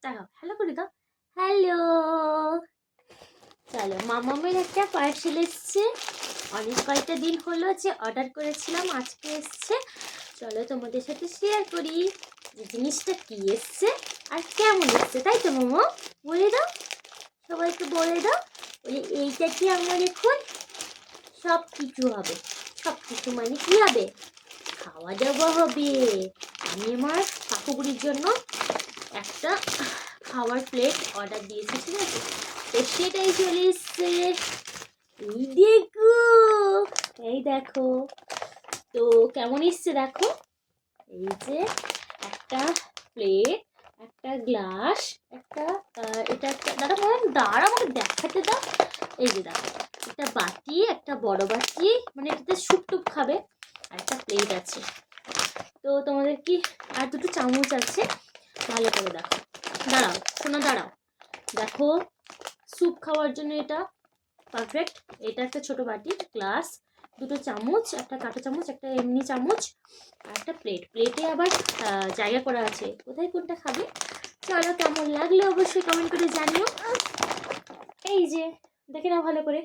দাঁড়াও, হ্যালো করে দাও। হ্যালো, চলো মামামের একটা পার্সেল এসছে। অনেক কয়েকটা দিন হলো যে অর্ডার করেছিলাম, আজকে এসছে। চলো তোমাদের সাথে শেয়ার করি যে জিনিসটা কি এসছে আর কেমন এসছে, তাই তো মামা? বলে দাও, সবাইকে বলে দাও। বলি এইটা কি আমার এখন সব কিছু হবে। সব কিছু মানে কি হবে? খাওয়া দাওয়া হবে। আমি আমার কাকুগুড়ির জন্য একটা খাওয়ার প্লেট অর্ডার দিয়েছি, ঠিক আছে? তো সেটাই চলে এসছে। এই দেখো, এই দেখো তো কেমন এসছে দেখো। এই যে একটা প্লেট, একটা গ্লাস, একটা এটা একটা দাঁড়া আমাকে দেখাতে দাও। এই যে দেখো, একটা বাটি, একটা বড় বাটি, মানে এটাতে স্যুপ টুপ খাবে। আর একটা প্লেট আছে। তো তোমাদের কি, আর দুটো চামচ আছে। ভালো করে দেখো, দাঁড়াও শোনো, দাঁড়াও দেখো। স্যুপ খাওয়ার জন্য এটা পারফেক্ট। এটা একটা ছোট বাটি, গ্লাস, দুটো চামচ, একটা কাঁটা চামচ, একটা এমনি চামচ, আর একটা প্লেট। প্লেটে আবার জায়গা করা আছে কোথায় কোনটা খাবে। চলো, কেমন লাগলো অবশ্যই কমেন্ট করে জানিও। এই যে দেখে নাও ভালো করে।